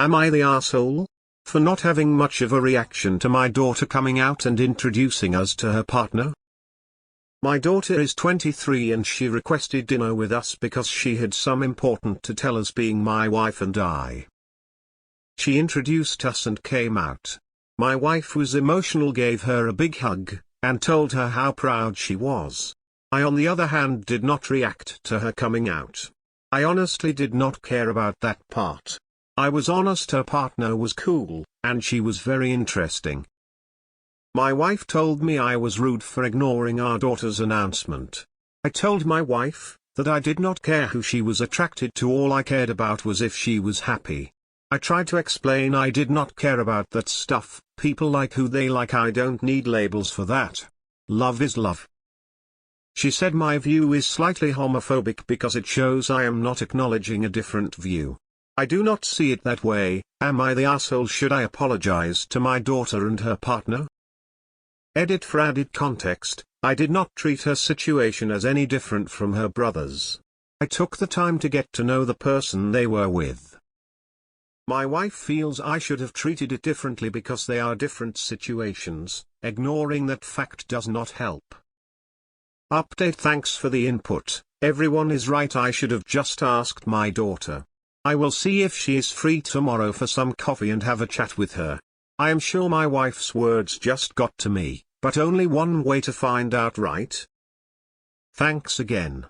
Am I the asshole? For not having much of a reaction to my daughter coming out and introducing us to her partner? My daughter is 23 and she requested dinner with us because she had some important to tell us, being my wife and I. She introduced us and came out. My wife was emotional, gave her a big hug, and told her how proud she was. I on the other hand did not react to her coming out. I honestly did not care about that part. I was honest her partner was cool, and she was very interesting. My wife told me I was rude for ignoring our daughter's announcement. I told my wife that I did not care who she was attracted to, all I cared about was if she was happy. I tried to explain I did not care about that stuff, people like who they like, I don't need labels for that. Love is love. She said my view is slightly homophobic because it shows I am not acknowledging a different view. I do not see it that way. Am I the asshole? Should I apologize to my daughter and her partner? Edit for added context, I did not treat her situation as any different from her brother's. I took the time to get to know the person they were with. My wife feels I should have treated it differently because they are different situations. Ignoring that fact does not help. Update: thanks for the input. Everyone is right, I should have just asked my daughter. I will see if she is free tomorrow for some coffee and have a chat with her. I am sure my wife's words just got to me, but only one way to find out, right? Thanks again.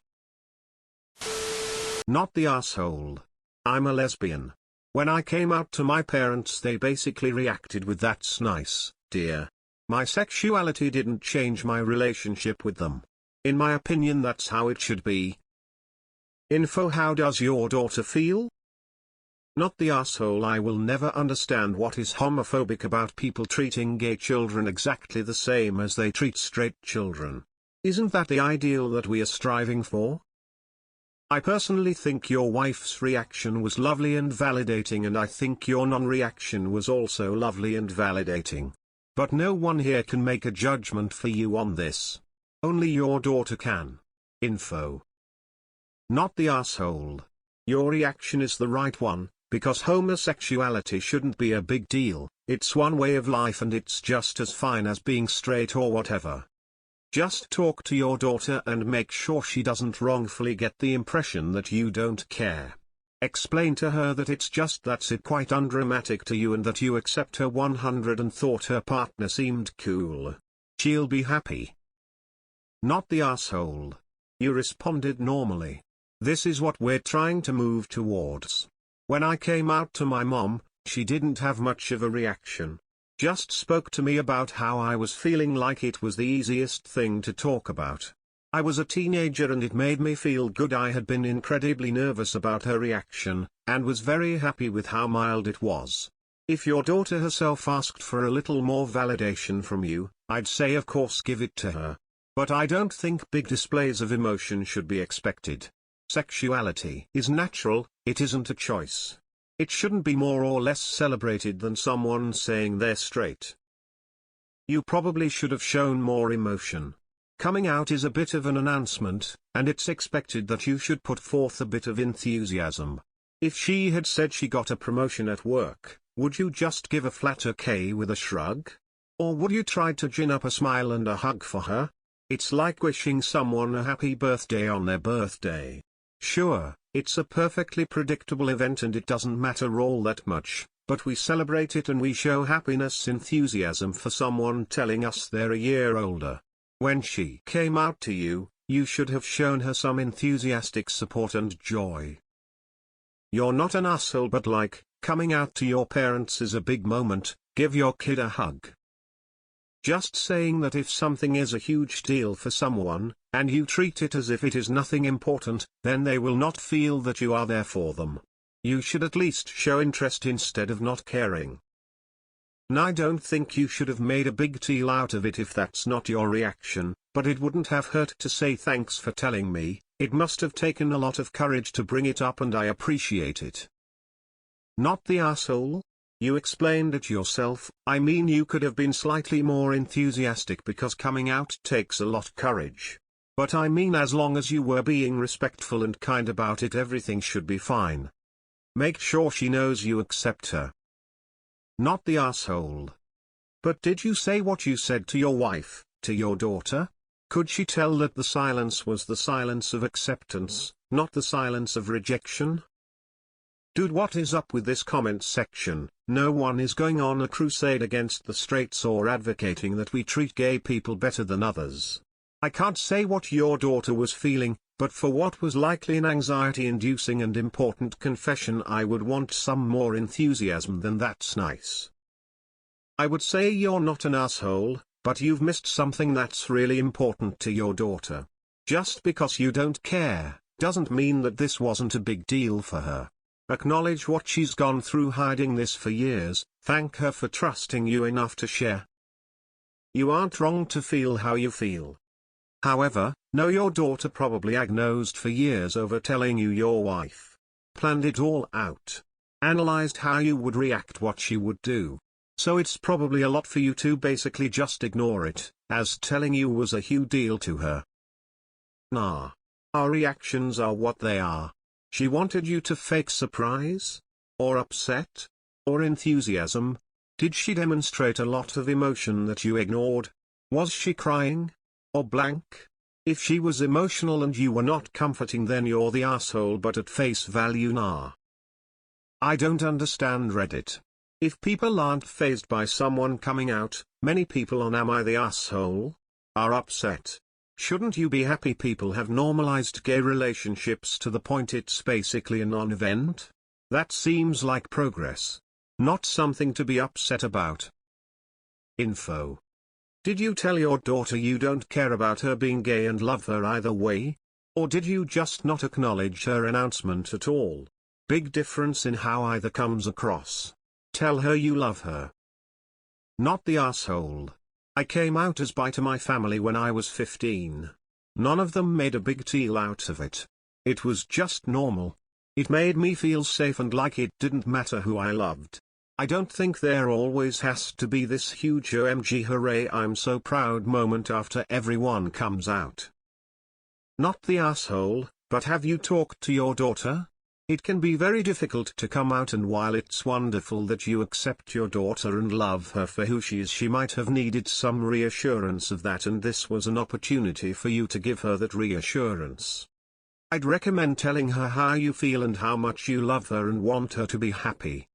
Not the asshole. I'm a lesbian. When I came out to my parents, they basically reacted with "That's nice, dear." My sexuality didn't change my relationship with them. In my opinion, that's how it should be. Info: how does your daughter feel? Not the asshole. I will never understand what is homophobic about people treating gay children exactly the same as they treat straight children. Isn't that the ideal that we are striving for? I personally think your wife's reaction was lovely and validating, and I think your non-reaction was also lovely and validating. But no one here can make a judgment for you on this. Only your daughter can. Info: not the asshole. Your reaction is the right one, because homosexuality shouldn't be a big deal. It's one way of life and it's just as fine as being straight or whatever. Just talk to your daughter and make sure she doesn't wrongfully get the impression that you don't care. Explain to her that it's just that's it, quite undramatic to you, and that you accept her 100 and thought her partner seemed cool. She'll be happy. Not the asshole. You responded normally. This is what we're trying to move towards. When I came out to my mom, she didn't have much of a reaction. Just spoke to me about how I was feeling, like it was the easiest thing to talk about. I was a teenager and it made me feel good. I had been incredibly nervous about her reaction, and was very happy with how mild it was. If your daughter herself asked for a little more validation from you, I'd say of course give it to her. But I don't think big displays of emotion should be expected. Sexuality is natural, it isn't a choice. It shouldn't be more or less celebrated than someone saying they're straight. You probably should have shown more emotion. Coming out is a bit of an announcement, and it's expected that you should put forth a bit of enthusiasm. If she had said she got a promotion at work, would you just give a flat okay with a shrug? Or would you try to gin up a smile and a hug for her? It's like wishing someone a happy birthday on their birthday. Sure, it's a perfectly predictable event and it doesn't matter all that much, but we celebrate it and we show happiness, enthusiasm for someone telling us they're a year older. When she came out to you, you should have shown her some enthusiastic support and joy. You're not an asshole, but like, coming out to your parents is a big moment. Give your kid a hug. Just saying that if something is a huge deal for someone, and you treat it as if it is nothing important, then they will not feel that you are there for them. You should at least show interest instead of not caring. And I don't think you should have made a big deal out of it if that's not your reaction, but it wouldn't have hurt to say thanks for telling me. It must have taken a lot of courage to bring it up and I appreciate it. Not the asshole? You explained it yourself. I mean, you could have been slightly more enthusiastic because coming out takes a lot of courage. But I mean, as long as you were being respectful and kind about it, everything should be fine. Make sure she knows you accept her. Not the asshole. But did you say what you said to your wife, to your daughter? Could she tell that the silence was the silence of acceptance, not the silence of rejection? Dude, what is up with this comment section? No one is going on a crusade against the straights or advocating that we treat gay people better than others. I can't say what your daughter was feeling, but for what was likely an anxiety-inducing and important confession, I would want some more enthusiasm than "that's nice." I would say you're not an asshole, but you've missed something that's really important to your daughter. Just because you don't care, doesn't mean that this wasn't a big deal for her. Acknowledge what she's gone through hiding this for years, thank her for trusting you enough to share. You aren't wrong to feel how you feel. However, know your daughter probably agnosed for years over telling you your wife. Planned it all out. Analyzed how you would react, what she would do. So it's probably a lot for you to basically just ignore it, as telling you was a huge deal to her. Nah. Our reactions are what they are. She wanted you to fake surprise? Or upset? Or enthusiasm? Did she demonstrate a lot of emotion that you ignored? Was she crying? Or blank? If she was emotional and you were not comforting, then you're the asshole, but at face value, nah. I don't understand Reddit. If people aren't fazed by someone coming out, many people on "Am I the asshole?" are upset. Shouldn't you be happy people have normalized gay relationships to the point it's basically a non-event? That seems like progress. Not something to be upset about. Info. Did you tell your daughter you don't care about her being gay and love her either way? Or did you just not acknowledge her announcement at all? Big difference in how either comes across. Tell her you love her. Not the asshole. I came out as bi to my family when I was 15. None of them made a big deal out of it. It was just normal. It made me feel safe and like it didn't matter who I loved. I don't think there always has to be this huge OMG hooray I'm so proud moment after everyone comes out. Not the asshole, but have you talked to your daughter? It can be very difficult to come out, and while it's wonderful that you accept your daughter and love her for who she is, she might have needed some reassurance of that, and this was an opportunity for you to give her that reassurance. I'd recommend telling her how you feel and how much you love her and want her to be happy.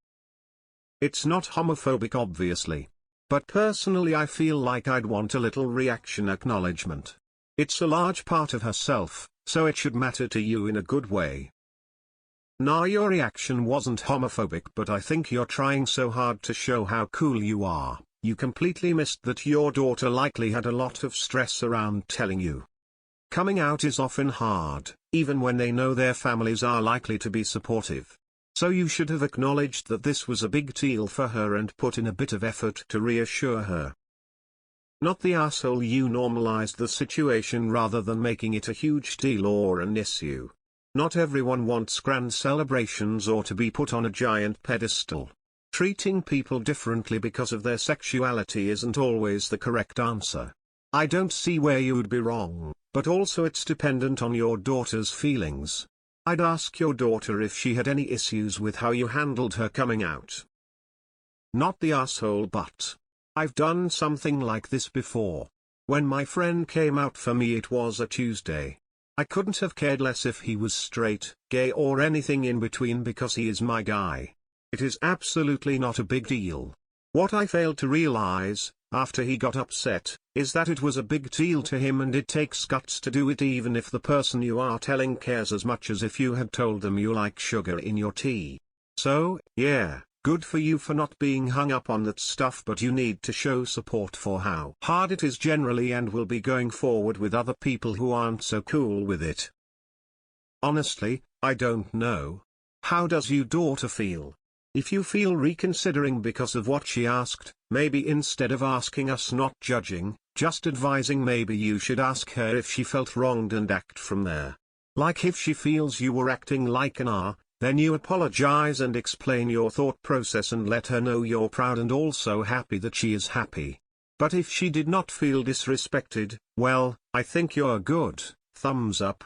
It's not homophobic, obviously. But personally I feel like I'd want a little reaction acknowledgement. It's a large part of herself, so it should matter to you in a good way. Nah, your reaction wasn't homophobic, but I think you're trying so hard to show how cool you are, you completely missed that your daughter likely had a lot of stress around telling you. Coming out is often hard, even when they know their families are likely to be supportive. So you should have acknowledged that this was a big deal for her and put in a bit of effort to reassure her. Not the asshole, you normalized the situation rather than making it a huge deal or an issue. Not everyone wants grand celebrations or to be put on a giant pedestal. Treating people differently because of their sexuality isn't always the correct answer. I don't see where you would be wrong, but also it's dependent on your daughter's feelings. I'd ask your daughter if she had any issues with how you handled her coming out. Not the asshole, but I've done something like this before. When my friend came out for me, it was a Tuesday. I couldn't have cared less if he was straight, gay or anything in between because he is my guy. It is absolutely not a big deal. What I failed to realize, after he got upset, is that it was a big deal to him, and it takes guts to do it even if the person you are telling cares as much as if you had told them you like sugar in your tea. So, yeah, good for you for not being hung up on that stuff, but you need to show support for how hard it is generally and will be going forward with other people who aren't so cool with it. Honestly, I don't know. How does your daughter feel? If you feel reconsidering because of what she asked, maybe instead of asking us, not judging, just advising, maybe you should ask her if she felt wronged and act from there. Like if she feels you were acting like an then you apologize and explain your thought process and let her know you're proud and also happy that she is happy. But if she did not feel disrespected, well, I think you're good, thumbs up.